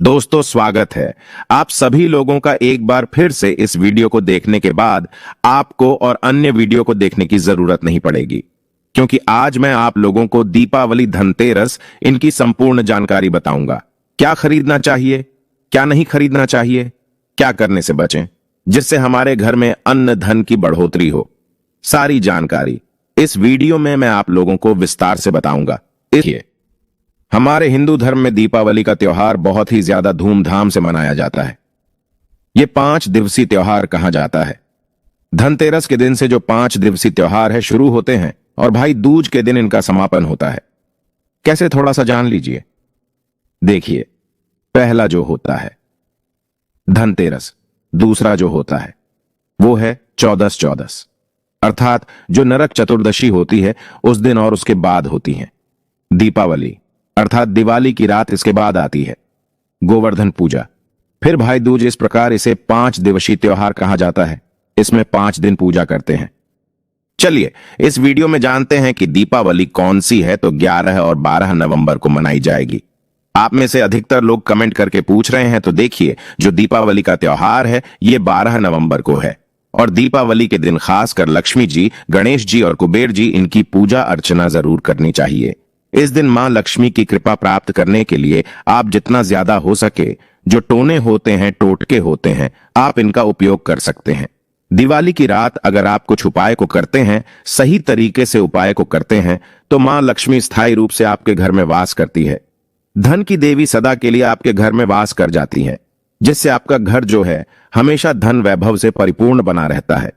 दोस्तों, स्वागत है आप सभी लोगों का एक बार फिर से। इस वीडियो को देखने के बाद आपको और अन्य वीडियो को देखने की जरूरत नहीं पड़ेगी, क्योंकि आज मैं आप लोगों को दीपावली, धनतेरस, इनकी संपूर्ण जानकारी बताऊंगा। क्या खरीदना चाहिए, क्या नहीं खरीदना चाहिए, क्या करने से बचें जिससे हमारे घर में अन्न धन की बढ़ोतरी हो। सारी जानकारी इस वीडियो में मैं आप लोगों को विस्तार से बताऊंगा। इसलिए हमारे हिंदू धर्म में दीपावली का त्योहार बहुत ही ज्यादा धूमधाम से मनाया जाता है। यह 5 दिवसीय त्योहार कहा जाता है। धनतेरस के दिन से जो 5 दिवसीय त्योहार है शुरू होते हैं और भाई दूज के दिन इनका समापन होता है। कैसे, थोड़ा सा जान लीजिए। देखिए, पहला जो होता है धनतेरस, दूसरा जो होता है वो है चौदस, अर्थात जो नरक चतुर्दशी होती है उस दिन और उसके बाद होती है। दीपावली अर्थात दिवाली की रात इसके बाद आती है। गोवर्धन पूजा, फिर भाई दूज। इस प्रकार इसे 5 दिवसीय त्योहार कहा जाता है। इसमें 5 दिन पूजा करते हैं। चलिए इस वीडियो में जानते हैं कि दीपावली कौन सी है। तो 11 और 12 नवंबर को मनाई जाएगी। आप में से अधिकतर लोग कमेंट करके पूछ रहे हैं, तो देखिए, जो दीपावली का त्योहार है ये 12 नवंबर को है। और दीपावली के दिन खासकर लक्ष्मी जी, गणेश जी और कुबेर जी, इनकी पूजा अर्चना जरूर करनी चाहिए। इस दिन मां लक्ष्मी की कृपा प्राप्त करने के लिए आप जितना ज्यादा हो सके जो टोने होते हैं, टोटके होते हैं, आप इनका उपयोग कर सकते हैं। दिवाली की रात अगर आप कुछ उपाय को करते हैं, सही तरीके से उपाय को करते हैं, तो मां लक्ष्मी स्थायी रूप से आपके घर में वास करती है। धन की देवी सदा के लिए आपके घर में वास कर जाती है, जिससे आपका घर जो है हमेशा धन वैभव से परिपूर्ण बना रहता है।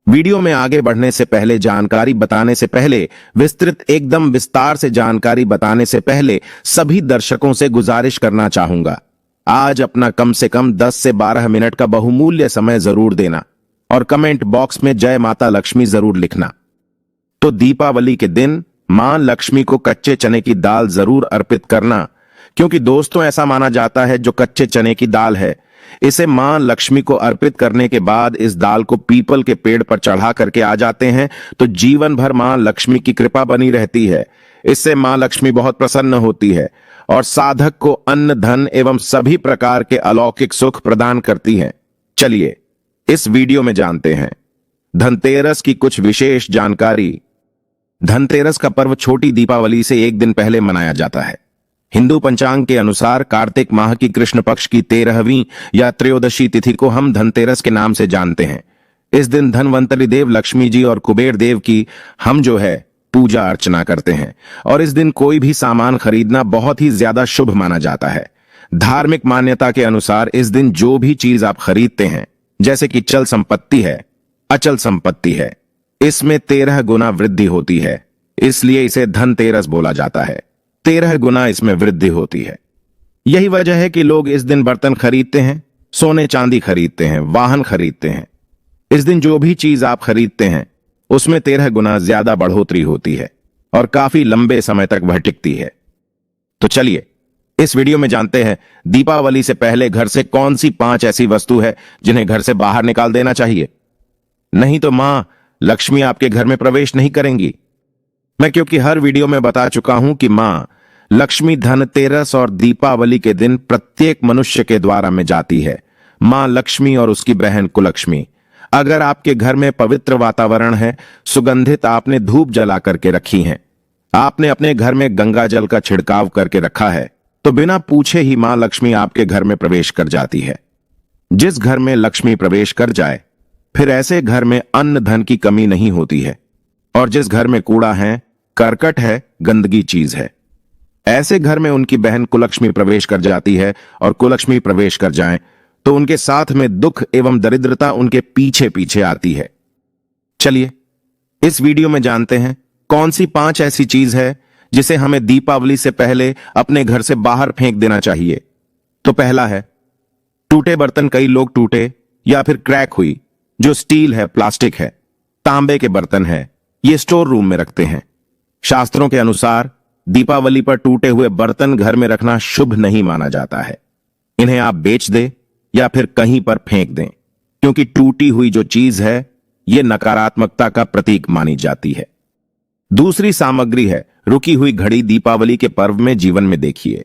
वीडियो में आगे बढ़ने से पहले, जानकारी बताने से पहले, विस्तृत एकदम विस्तार से जानकारी बताने से पहले सभी दर्शकों से गुजारिश करना चाहूंगा, आज अपना कम से कम 10 से 12 मिनट का बहुमूल्य समय जरूर देना और कमेंट बॉक्स में जय माता लक्ष्मी जरूर लिखना। तो दीपावली के दिन मां लक्ष्मी को कच्चे चने की दाल जरूर अर्पित करना, क्योंकि दोस्तों ऐसा माना जाता है जो कच्चे चने की दाल है, इसे मां लक्ष्मी को अर्पित करने के बाद इस दाल को पीपल के पेड़ पर चढ़ा करके आ जाते हैं तो जीवन भर मां लक्ष्मी की कृपा बनी रहती है। इससे मां लक्ष्मी बहुत प्रसन्न होती है और साधक को अन्न, धन एवं सभी प्रकार के अलौकिक सुख प्रदान करती है। चलिए इस वीडियो में जानते हैं धनतेरस की कुछ विशेष जानकारी। धनतेरस का पर्व छोटी दीपावली से एक दिन पहले मनाया जाता है। हिंदू पंचांग के अनुसार कार्तिक माह की कृष्ण पक्ष की 13वीं या त्रयोदशी तिथि को हम धनतेरस के नाम से जानते हैं। इस दिन धनवंतरी देव, लक्ष्मी जी और कुबेर देव की हम जो है पूजा अर्चना करते हैं और इस दिन कोई भी सामान खरीदना बहुत ही ज्यादा शुभ माना जाता है। धार्मिक मान्यता के अनुसार इस दिन जो भी चीज आप खरीदते हैं, जैसे कि चल संपत्ति है, अचल संपत्ति है, इसमें 13 गुना वृद्धि होती है, इसलिए इसे धनतेरस बोला जाता है। 13 गुना इसमें वृद्धि होती है। यही वजह है कि लोग इस दिन बर्तन खरीदते हैं, सोने चांदी खरीदते हैं, वाहन खरीदते हैं। इस दिन जो भी चीज आप खरीदते हैं उसमें 13 गुना ज्यादा बढ़ोतरी होती है और काफी लंबे समय तक वह टिकती है। तो चलिए इस वीडियो में जानते हैं दीपावली से पहले घर से कौन सी 5 ऐसी वस्तु है जिन्हें घर से बाहर निकाल देना चाहिए, नहीं तो मां लक्ष्मी आपके घर में प्रवेश नहीं करेंगी। मैं क्योंकि हर वीडियो में बता चुका हूं कि मां लक्ष्मी धनतेरस और दीपावली के दिन प्रत्येक मनुष्य के द्वारा में जाती है। मां लक्ष्मी और उसकी बहन कुलक्ष्मी। अगर आपके घर में पवित्र वातावरण है, सुगंधित आपने धूप जला करके रखी हैं, आपने अपने घर में गंगा जल का छिड़काव करके रखा है, तो बिना पूछे ही मां लक्ष्मी आपके घर में प्रवेश कर जाती है। जिस घर में लक्ष्मी प्रवेश कर जाए, फिर ऐसे घर में अन्न धन की कमी नहीं होती है। और जिस घर में कूड़ा है, करकट है, गंदगी चीज है, ऐसे घर में उनकी बहन कुलक्ष्मी प्रवेश कर जाती है। और कुलक्ष्मी प्रवेश कर जाएं तो उनके साथ में दुख एवं दरिद्रता उनके पीछे पीछे आती है। चलिए इस वीडियो में जानते हैं कौन सी 5 ऐसी चीज है जिसे हमें दीपावली से पहले अपने घर से बाहर फेंक देना चाहिए। तो पहला है टूटे बर्तन। कई लोग टूटे या फिर क्रैक हुई जो स्टील है, प्लास्टिक है, तांबे के बर्तन है, ये स्टोर रूम में रखते हैं। शास्त्रों के अनुसार दीपावली पर टूटे हुए बर्तन घर में रखना शुभ नहीं माना जाता है। इन्हें आप बेच दें या फिर कहीं पर फेंक दें, क्योंकि टूटी हुई जो चीज है यह नकारात्मकता का प्रतीक मानी जाती है। दूसरी सामग्री है रुकी हुई घड़ी। दीपावली के पर्व में जीवन में देखिए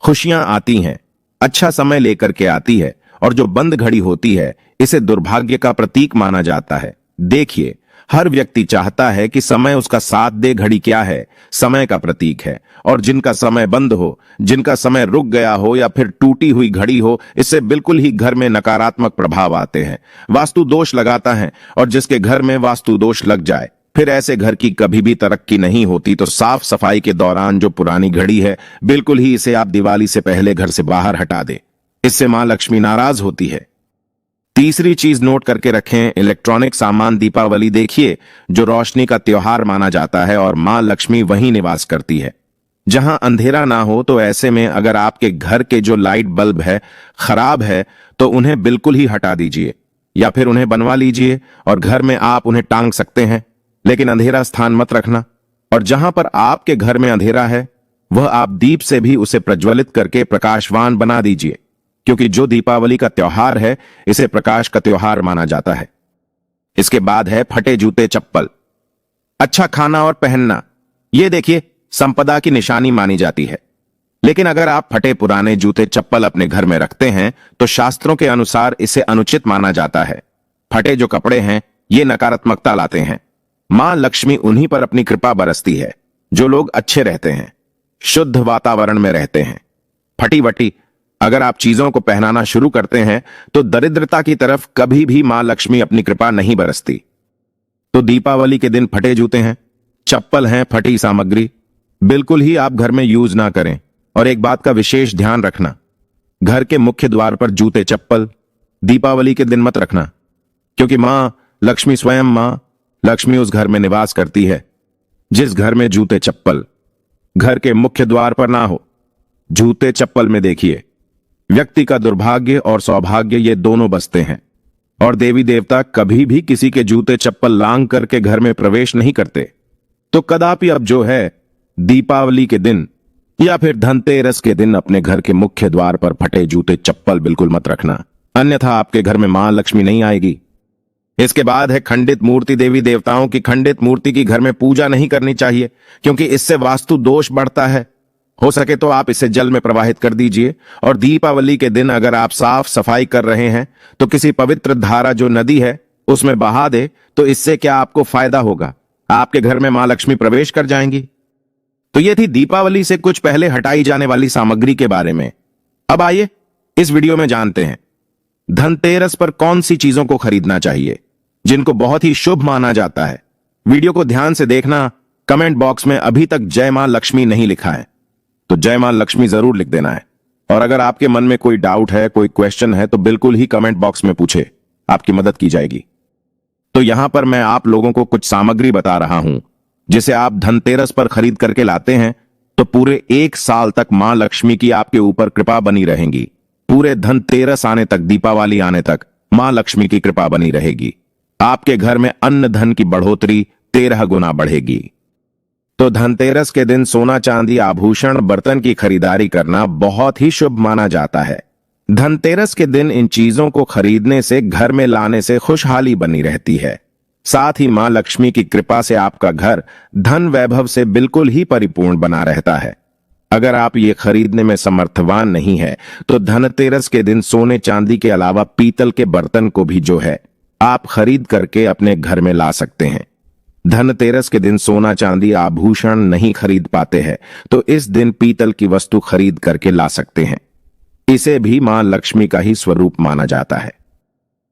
खुशियां आती हैं, अच्छा समय लेकर के आती है, और जो बंद घड़ी होती है इसे दुर्भाग्य का प्रतीक माना जाता है। देखिए, हर व्यक्ति चाहता है कि समय उसका साथ दे। घड़ी क्या है? समय का प्रतीक है। और जिनका समय बंद हो, जिनका समय रुक गया हो या फिर टूटी हुई घड़ी हो, इससे बिल्कुल ही घर में नकारात्मक प्रभाव आते हैं, वास्तु दोष लगाता है। और जिसके घर में वास्तु दोष लग जाए, फिर ऐसे घर की कभी भी तरक्की नहीं होती। तो साफ सफाई के दौरान जो पुरानी घड़ी है, बिल्कुल ही इसे आप दिवाली से पहले घर से बाहर हटा दें। इससे मां लक्ष्मी नाराज होती है। तीसरी चीज नोट करके रखें, इलेक्ट्रॉनिक सामान। दीपावली देखिए, जो रोशनी का त्योहार माना जाता है, और मां लक्ष्मी वहीं निवास करती है जहां अंधेरा ना हो। तो ऐसे में अगर आपके घर के जो लाइट बल्ब है खराब है, तो उन्हें बिल्कुल ही हटा दीजिए, या फिर उन्हें बनवा लीजिए और घर में आप उन्हें टांग सकते हैं। लेकिन अंधेरा स्थान मत रखना। और जहां पर आपके घर में अंधेरा है, वह आप दीप से भी उसे प्रज्वलित करके प्रकाशवान बना दीजिए, क्योंकि जो दीपावली का त्योहार है, इसे प्रकाश का त्योहार माना जाता है। इसके बाद है फटे जूते चप्पल। अच्छा खाना और पहनना, यह देखिए संपदा की निशानी मानी जाती है। लेकिन अगर आप फटे पुराने जूते चप्पल अपने घर में रखते हैं, तो शास्त्रों के अनुसार इसे अनुचित माना जाता है। फटे जो कपड़े हैं, ये नकारात्मकता लाते हैं। मां लक्ष्मी उन्हीं पर अपनी कृपा बरसती है जो लोग अच्छे रहते हैं, शुद्ध वातावरण में रहते हैं। फटी वटी अगर आप चीजों को पहनाना शुरू करते हैं, तो दरिद्रता की तरफ कभी भी मां लक्ष्मी अपनी कृपा नहीं बरसती। तो दीपावली के दिन फटे जूते हैं, चप्पल हैं, फटी सामग्री बिल्कुल ही आप घर में यूज ना करें। और एक बात का विशेष ध्यान रखना, घर के मुख्य द्वार पर जूते चप्पल दीपावली के दिन मत रखना, क्योंकि मां लक्ष्मी स्वयं मां लक्ष्मी उस घर में निवास करती है जिस घर में जूते चप्पल घर के मुख्य द्वार पर ना हो। जूते चप्पल में देखिए, व्यक्ति का दुर्भाग्य और सौभाग्य ये दोनों बसते हैं, और देवी देवता कभी भी किसी के जूते चप्पल लांग करके घर में प्रवेश नहीं करते। तो कदापि अब जो है, दीपावली के दिन या फिर धनतेरस के दिन अपने घर के मुख्य द्वार पर फटे जूते चप्पल बिल्कुल मत रखना, अन्यथा आपके घर में मां लक्ष्मी नहीं आएगी। इसके बाद है खंडित मूर्ति। देवी देवताओं की खंडित मूर्ति की घर में पूजा नहीं करनी चाहिए, क्योंकि इससे वास्तु दोष बढ़ता है। हो सके तो आप इसे जल में प्रवाहित कर दीजिए। और दीपावली के दिन अगर आप साफ सफाई कर रहे हैं, तो किसी पवित्र धारा जो नदी है उसमें बहा दे। तो इससे क्या आपको फायदा होगा? आपके घर में मां लक्ष्मी प्रवेश कर जाएंगी। तो ये थी दीपावली से कुछ पहले हटाई जाने वाली सामग्री के बारे में। अब आइए इस वीडियो में जानते हैं धनतेरस पर कौन सी चीजों को खरीदना चाहिए जिनको बहुत ही शुभ माना जाता है। वीडियो को ध्यान से देखना। कमेंट बॉक्स में अभी तक जय मां लक्ष्मी नहीं लिखा है, तो जय मां लक्ष्मी जरूर लिख देना है। और अगर आपके मन में कोई डाउट है, कोई क्वेश्चन है, तो बिल्कुल ही कमेंट बॉक्स में पूछे, आपकी मदद की जाएगी। तो यहां पर मैं आप लोगों को कुछ सामग्री बता रहा हूं, जिसे आप धनतेरस पर खरीद करके लाते हैं, तो पूरे 1 साल तक मां लक्ष्मी की आपके ऊपर कृपा बनी रहेगी। पूरे धनतेरस आने तक, दीपावली आने तक मां लक्ष्मी की कृपा बनी रहेगी। आपके घर में अन्न धन की बढ़ोतरी 13 गुना बढ़ेगी। तो धनतेरस के दिन सोना चांदी आभूषण बर्तन की खरीदारी करना बहुत ही शुभ माना जाता है। धनतेरस के दिन इन चीजों को खरीदने से, घर में लाने से खुशहाली बनी रहती है। साथ ही मां लक्ष्मी की कृपा से आपका घर धन वैभव से बिल्कुल ही परिपूर्ण बना रहता है। अगर आप ये खरीदने में समर्थवान नहीं है, तो धनतेरस के दिन सोने चांदी के अलावा पीतल के बर्तन को भी जो है आप खरीद करके अपने घर में ला सकते हैं। धनतेरस के दिन सोना चांदी आभूषण नहीं खरीद पाते हैं, तो इस दिन पीतल की वस्तु खरीद करके ला सकते हैं। इसे भी मां लक्ष्मी का ही स्वरूप माना जाता है।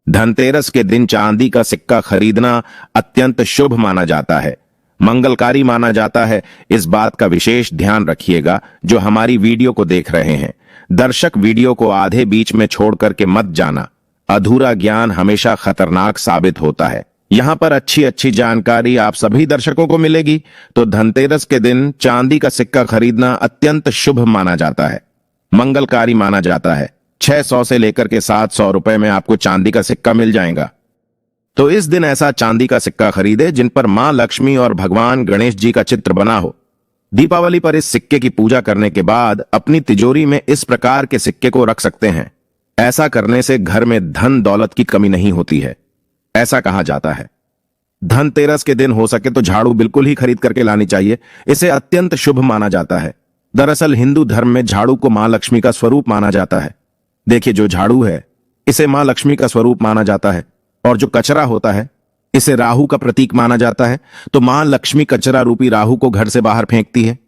धनतेरस के दिन चांदी का सिक्का खरीदना अत्यंत शुभ माना जाता है, मंगलकारी माना जाता है। इस बात का विशेष ध्यान रखिएगा जो हमारी वीडियो को देख रहे हैं। दर्शक वीडियो को आधे बीच में छोड़ करके मत जाना। अधूरा ज्ञान हमेशा खतरनाक साबित होता है। यहां पर अच्छी अच्छी जानकारी आप सभी दर्शकों को मिलेगी। तो धनतेरस के दिन चांदी का सिक्का खरीदना अत्यंत शुभ माना जाता है, मंगलकारी माना जाता है। 600 से लेकर के 700 रुपए में आपको चांदी का सिक्का मिल जाएगा। तो इस दिन ऐसा चांदी का सिक्का खरीदे जिन पर मां लक्ष्मी और भगवान गणेश जी का चित्र बना हो। दीपावली पर इस सिक्के की पूजा करने के बाद अपनी तिजोरी में इस प्रकार के सिक्के को रख सकते हैं। ऐसा करने से घर में धन दौलत की कमी नहीं होती है, ऐसा कहा जाता है। धनतेरस के दिन हो सके तो झाड़ू बिल्कुल ही खरीद करके लानी चाहिए, इसे अत्यंत शुभ माना जाता है। दरअसल हिंदू धर्म में झाड़ू को मां लक्ष्मी का स्वरूप माना जाता है। देखिए, जो झाड़ू है इसे मां लक्ष्मी का स्वरूप माना जाता है, और जो कचरा होता है इसे राहु का प्रतीक माना जाता है। तो मां लक्ष्मी कचरा रूपी राहु को घर से बाहर फेंकती है,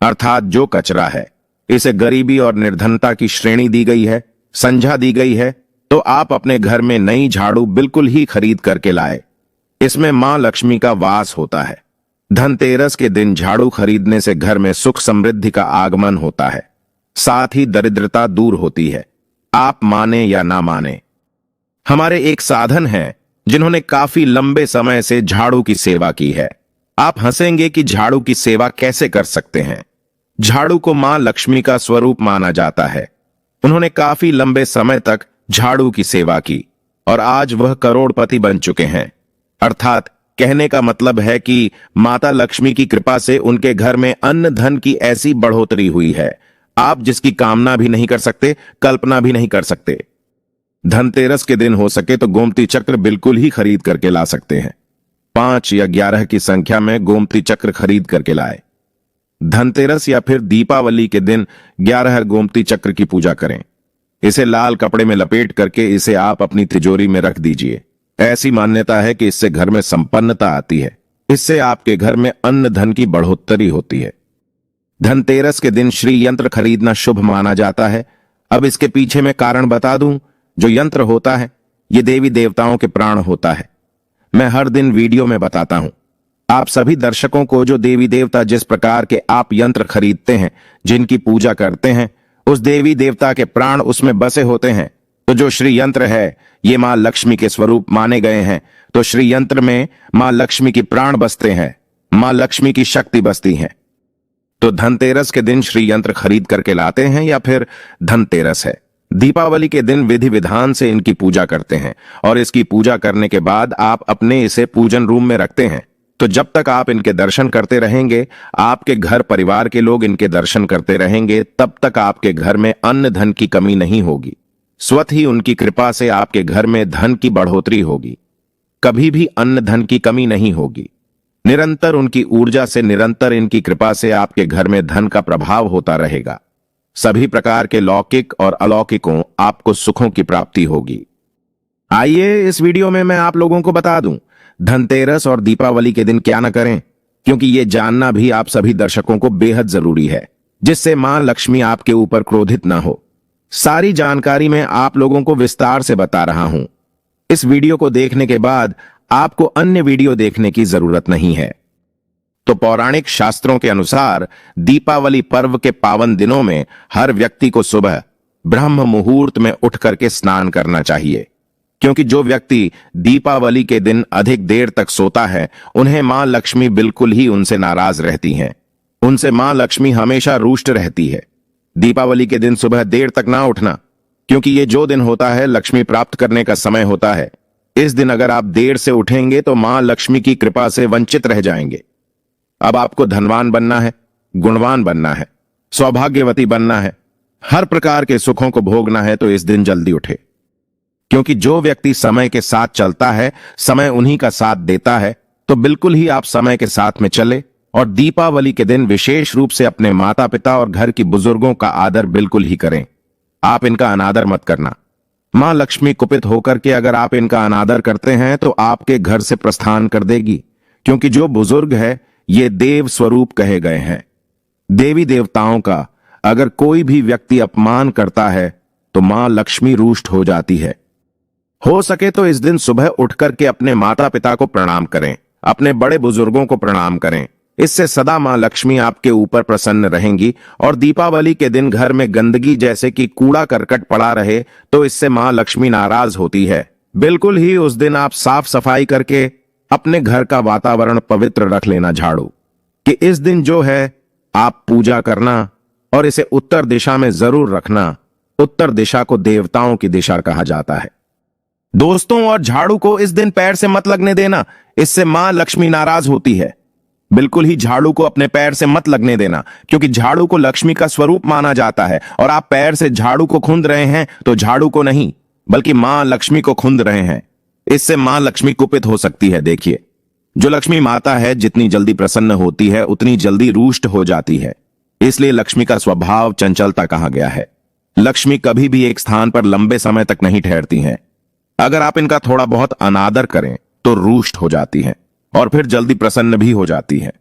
अर्थात जो कचरा है इसे गरीबी और निर्धनता की श्रेणी दी गई है, संज्ञा दी गई है। तो आप अपने घर में नई झाड़ू बिल्कुल ही खरीद करके लाए, इसमें मां लक्ष्मी का वास होता है। धनतेरस के दिन झाड़ू खरीदने से घर में सुख समृद्धि का आगमन होता है, साथ ही दरिद्रता दूर होती है। आप माने या ना माने, हमारे एक साधन हैं जिन्होंने काफी लंबे समय से झाड़ू की सेवा की है। आप हंसेंगे कि झाड़ू की सेवा कैसे कर सकते हैं। झाड़ू को मां लक्ष्मी का स्वरूप माना जाता है। उन्होंने काफी लंबे समय तक झाड़ू की सेवा की और आज वह करोड़पति बन चुके हैं। अर्थात कहने का मतलब है कि माता लक्ष्मी की कृपा से उनके घर में अन्न धन की ऐसी बढ़ोतरी हुई है, आप जिसकी कामना भी नहीं कर सकते, कल्पना भी नहीं कर सकते। धनतेरस के दिन हो सके तो गोमती चक्र बिल्कुल ही खरीद करके ला सकते हैं। 5 या 11 की संख्या में गोमती चक्र खरीद करके लाए। धनतेरस या फिर दीपावली के दिन 11 गोमती चक्र की पूजा करें। इसे लाल कपड़े में लपेट करके इसे आप अपनी तिजोरी में रख दीजिए। ऐसी मान्यता है कि इससे घर में संपन्नता आती है, इससे आपके घर में अन्न धन की बढ़ोतरी होती है। धनतेरस के दिन श्री यंत्र खरीदना शुभ माना जाता है। अब इसके पीछे मैं कारण बता दूं। जो यंत्र होता है ये देवी देवताओं के प्राण होता है। मैं हर दिन वीडियो में बताता हूं। आप सभी दर्शकों को जो देवी देवता जिस प्रकार के आप यंत्र खरीदते हैं, जिनकी पूजा करते हैं, उस देवी देवता के प्राण उसमें बसे होते हैं। तो जो श्री यंत्र है ये मां लक्ष्मी के स्वरूप माने गए हैं। तो श्री यंत्र में मां लक्ष्मी की प्राण बसते हैं, मां लक्ष्मी की शक्ति बसती है। तो धनतेरस के दिन श्री यंत्र खरीद करके लाते हैं या फिर धनतेरस है। दीपावली के दिन विधि विधान से इनकी पूजा करते हैं और इसकी पूजा करने के बाद आप अपने इसे पूजन रूम में रखते हैं। तो जब तक आप इनके दर्शन करते रहेंगे, आपके घर परिवार के लोग इनके दर्शन करते रहेंगे, तब तक आपके घर में अन्न धन की कमी नहीं होगी। स्वतः ही उनकी कृपा से आपके घर में धन की बढ़ोतरी होगी। कभी भी अन्न धन की कमी नहीं होगी। निरंतर उनकी ऊर्जा से, निरंतर इनकी कृपा से आपके घर में धन का प्रभाव होता रहेगा। सभी प्रकार के लौकिक और अलौकिकों आपको सुखों की प्राप्ति होगी। आइए इस वीडियो में मैं आप लोगों को बता दूं धनतेरस और दीपावली के दिन क्या न करें, क्योंकि ये जानना भी आप सभी दर्शकों को बेहद जरूरी है, जिससे मां लक्ष्मी आपके ऊपर क्रोधित ना हो। सारी जानकारी मैं आप लोगों को विस्तार से बता रहा हूं। इस वीडियो को देखने के बाद आपको अन्य वीडियो देखने की जरूरत नहीं है। तो पौराणिक शास्त्रों के अनुसार दीपावली पर्व के पावन दिनों में हर व्यक्ति को सुबह ब्रह्म मुहूर्त में उठ करके स्नान करना चाहिए, क्योंकि जो व्यक्ति दीपावली के दिन अधिक देर तक सोता है उन्हें मां लक्ष्मी बिल्कुल ही उनसे नाराज रहती हैं। उनसे मां लक्ष्मी हमेशा रुष्ट रहती है। दीपावली के दिन सुबह देर तक ना उठना, क्योंकि ये जो दिन होता है लक्ष्मी प्राप्त करने का समय होता है। इस दिन अगर आप देर से उठेंगे तो मां लक्ष्मी की कृपा से वंचित रह जाएंगे। अब आपको धनवान बनना है, गुणवान बनना है, सौभाग्यवती बनना है, हर प्रकार के सुखों को भोगना है, तो इस दिन जल्दी उठे। क्योंकि जो व्यक्ति समय के साथ चलता है, समय उन्हीं का साथ देता है। तो बिल्कुल ही आप समय के साथ में चले और दीपावली के दिन विशेष रूप से अपने माता पिता और घर की बुजुर्गों का आदर बिल्कुल ही करें। आप इनका अनादर मत करना। मां लक्ष्मी कुपित होकर के अगर आप इनका अनादर करते हैं तो आपके घर से प्रस्थान कर देगी, क्योंकि जो बुजुर्ग है ये देव स्वरूप कहे गए हैं। देवी देवताओं का अगर कोई भी व्यक्ति अपमान करता है तो मां लक्ष्मी रुष्ट हो जाती है। हो सके तो इस दिन सुबह उठ करके अपने माता पिता को प्रणाम करें, अपने बड़े बुजुर्गों को प्रणाम करें। इससे सदा मां लक्ष्मी आपके ऊपर प्रसन्न रहेंगी। और दीपावली के दिन घर में गंदगी जैसे कि कूड़ा करकट पड़ा रहे तो इससे मां लक्ष्मी नाराज होती है। बिल्कुल ही उस दिन आप साफ सफाई करके अपने घर का वातावरण पवित्र रख लेना झाड़ू, कि इस दिन जो है आप पूजा करना और इसे उत्तर दिशा में जरूर रखना। उत्तर दिशा को देवताओं की दिशा कहा जाता है दोस्तों। और झाड़ू को इस दिन पैर से मत लगने देना, इससे मां लक्ष्मी नाराज होती है। बिल्कुल ही झाड़ू को अपने पैर से मत लगने देना, क्योंकि झाड़ू को लक्ष्मी का स्वरूप माना जाता है। और आप पैर से झाड़ू को खूंद रहे हैं तो झाड़ू को नहीं बल्कि मां लक्ष्मी को खूंद रहे हैं। इससे मां लक्ष्मी कुपित हो सकती है। देखिए, जो लक्ष्मी माता है जितनी जल्दी प्रसन्न होती है उतनी जल्दी रुष्ट हो जाती है। इसलिए लक्ष्मी का स्वभाव चंचलता कहा गया है। लक्ष्मी कभी भी एक स्थान पर लंबे समय तक नहीं ठहरती हैं। अगर आप इनका थोड़ा बहुत अनादर करें तो रुष्ट हो जाती हैं और फिर जल्दी प्रसन्न भी हो जाती हैं।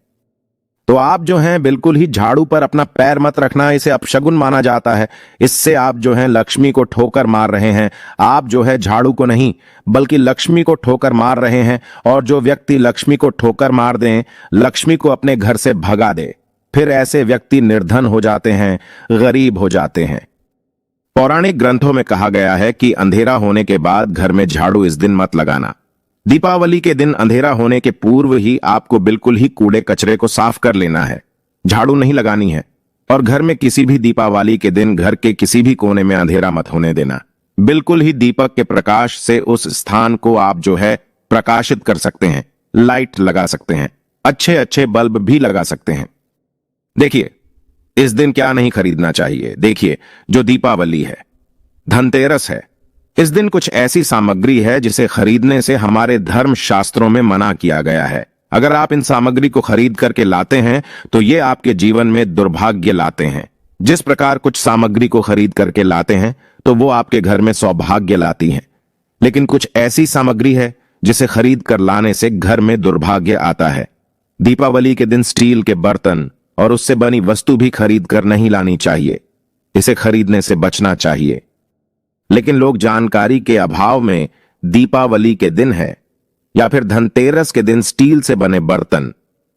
तो आप जो हैं बिल्कुल ही झाड़ू पर अपना पैर मत रखना, इसे अपशगुन माना जाता है। इससे आप जो हैं लक्ष्मी को ठोकर मार रहे हैं। आप जो है झाड़ू को नहीं बल्कि लक्ष्मी को ठोकर मार रहे हैं। और जो व्यक्ति लक्ष्मी को ठोकर मार दें, लक्ष्मी को अपने घर से भगा दे, फिर ऐसे व्यक्ति निर्धन हो जाते हैं, गरीब हो जाते हैं। पौराणिक ग्रंथों में कहा गया है कि अंधेरा होने के बाद घर में झाड़ू इस दिन मत लगाना। दीपावली के दिन अंधेरा होने के पूर्व ही आपको बिल्कुल ही कूड़े कचरे को साफ कर लेना है, झाड़ू नहीं लगानी है। और घर में किसी भी दीपावली के दिन घर के किसी भी कोने में अंधेरा मत होने देना। बिल्कुल ही दीपक के प्रकाश से उस स्थान को आप जो है प्रकाशित कर सकते हैं, लाइट लगा सकते हैं, अच्छे अच्छे बल्ब भी लगा सकते हैं। देखिए इस दिन क्या नहीं खरीदना चाहिए। देखिए जो दीपावली है, धनतेरस है, इस दिन कुछ ऐसी सामग्री है जिसे खरीदने से हमारे धर्म शास्त्रों में मना किया गया है। अगर आप इन सामग्री को खरीद करके लाते हैं तो ये आपके जीवन में दुर्भाग्य लाते हैं। जिस प्रकार कुछ सामग्री को खरीद करके लाते हैं तो वो आपके घर में सौभाग्य लाती हैं, लेकिन कुछ ऐसी सामग्री है जिसे खरीद कर लाने से घर में दुर्भाग्य आता है। दीपावली के दिन स्टील के बर्तन और उससे बनी वस्तु भी खरीद कर नहीं लानी चाहिए, इसे खरीदने से बचना चाहिए। लेकिन लोग जानकारी के अभाव में दीपावली के दिन है या फिर धनतेरस के दिन स्टील से बने बर्तन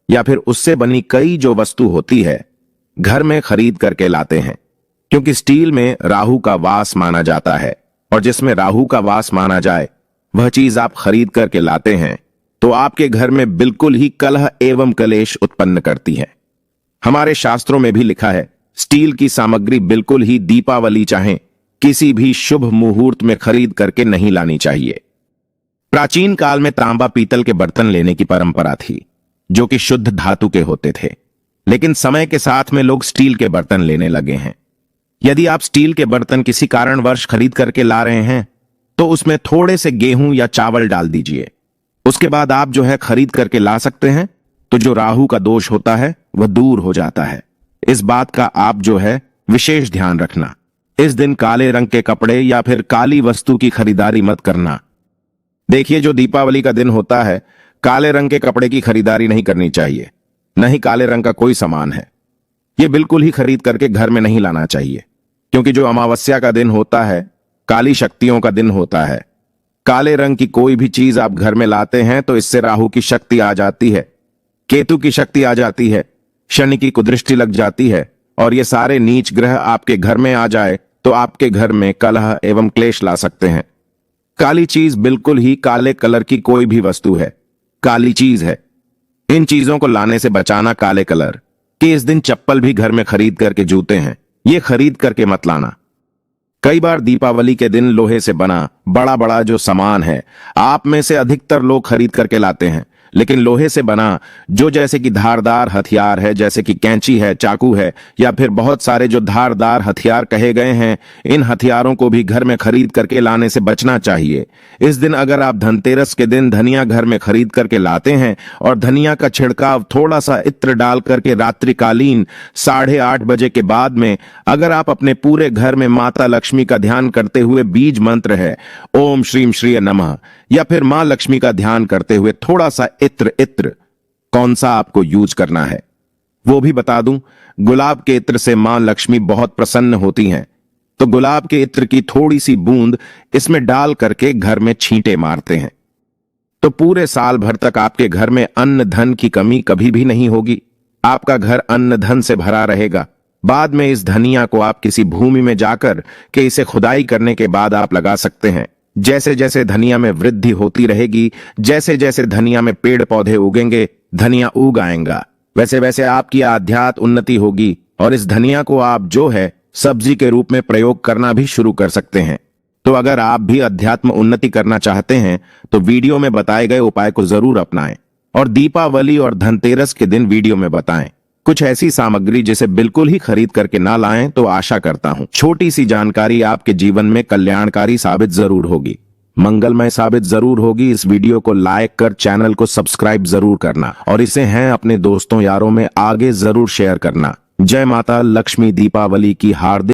या फिर उससे बनी कई जो वस्तु होती है घर में खरीद करके लाते हैं, क्योंकि स्टील में राहु का वास माना जाता है और जिसमें राहु का वास माना जाए वह चीज आप खरीद करके लाते हैं तो आपके घर में बिल्कुल ही कलह एवं कलेश उत्पन्न करती है। हमारे शास्त्रों में भी लिखा है स्टील की सामग्री बिल्कुल ही दीपावली चाहे किसी भी शुभ मुहूर्त में खरीद करके नहीं लानी चाहिए। प्राचीन काल में तांबा पीतल के बर्तन लेने की परंपरा थी जो कि शुद्ध धातु के होते थे, लेकिन समय के साथ में लोग स्टील के बर्तन लेने लगे हैं। यदि आप स्टील के बर्तन किसी कारणवश खरीद करके ला रहे हैं तो उसमें थोड़े से गेहूं या चावल डाल दीजिए। उसके बाद आप जो है खरीद करके ला सकते हैं, तो जो राहु का दोष होता है वह दूर हो जाता है। इस बात का आप जो है विशेष ध्यान रखना। इस दिन काले रंग के कपड़े या फिर काली वस्तु की खरीदारी मत करना। देखिए जो दीपावली का दिन होता है, काले रंग के कपड़े की खरीदारी नहीं करनी चाहिए, न ही काले रंग का कोई सामान है, यह बिल्कुल ही खरीद करके घर में नहीं लाना चाहिए। क्योंकि जो अमावस्या का दिन होता है काली शक्तियों का दिन होता है। काले रंग की कोई भी चीज आप घर में लाते हैं तो इससे राहु की शक्ति आ जाती है, केतु की शक्ति आ जाती है, शनि की कुदृष्टि लग जाती है और ये सारे नीच ग्रह आपके घर में आ जाए तो आपके घर में कलह एवं क्लेश ला सकते हैं। काली चीज बिल्कुल ही काले कलर की कोई भी वस्तु है, काली चीज है। इन चीजों को लाने से बचाना। काले कलर कि इस दिन चप्पल भी घर में खरीद करके जूते हैं, ये खरीद करके मत लाना। कई बार दीपावली के दिन लोहे से बना बड़ा बड़ा जो सामान है आप में से अधिकतर लोग खरीद करके लाते हैं, लेकिन लोहे से बना जो जैसे कि धारदार हथियार है, जैसे कि कैंची है, चाकू है या फिर बहुत सारे जो धारदार हथियार कहे गए हैं, इन हथियारों को भी घर में खरीद करके लाने से बचना चाहिए। इस दिन अगर आप धनतेरस के दिन धनिया घर में खरीद करके लाते हैं और धनिया का छिड़काव थोड़ा सा इत्र डाल करके रात्रिकालीन 8:30 बजे के बाद में अगर आप अपने पूरे घर में माता लक्ष्मी का ध्यान करते हुए बीज मंत्र है ओम श्रीम श्री नमः या फिर मां लक्ष्मी का ध्यान करते हुए थोड़ा सा इत्र कौन सा आपको यूज करना है वो भी बता दूं। गुलाब के इत्र से मां लक्ष्मी बहुत प्रसन्न होती हैं, तो गुलाब के इत्र की थोड़ी सी बूंद इसमें डाल करके घर में छींटे मारते हैं तो पूरे साल भर तक आपके घर में अन्न धन की कमी कभी भी नहीं होगी। आपका घर अन्न धन से भरा रहेगा। बाद में इस धनिया को आप किसी भूमि में जाकर के इसे खुदाई करने के बाद आप लगा सकते हैं। जैसे जैसे धनिया में वृद्धि होती रहेगी, जैसे जैसे धनिया में पेड़ पौधे उगेंगे, धनिया उग आएगा, वैसे वैसे आपकी आध्यात्म उन्नति होगी और इस धनिया को आप जो है सब्जी के रूप में प्रयोग करना भी शुरू कर सकते हैं। तो अगर आप भी अध्यात्म उन्नति करना चाहते हैं तो वीडियो में बताए गए उपाय को जरूर अपनाएं और दीपावली और धनतेरस के दिन वीडियो में बताएं कुछ ऐसी सामग्री जिसे बिल्कुल ही खरीद करके ना लाएं। तो आशा करता हूं छोटी सी जानकारी आपके जीवन में कल्याणकारी साबित जरूर होगी, मंगलमय साबित जरूर होगी। इस वीडियो को लाइक कर चैनल को सब्सक्राइब जरूर करना और इसे हैं अपने दोस्तों यारों में आगे जरूर शेयर करना। जय माता लक्ष्मी। दीपावली की हार्दिक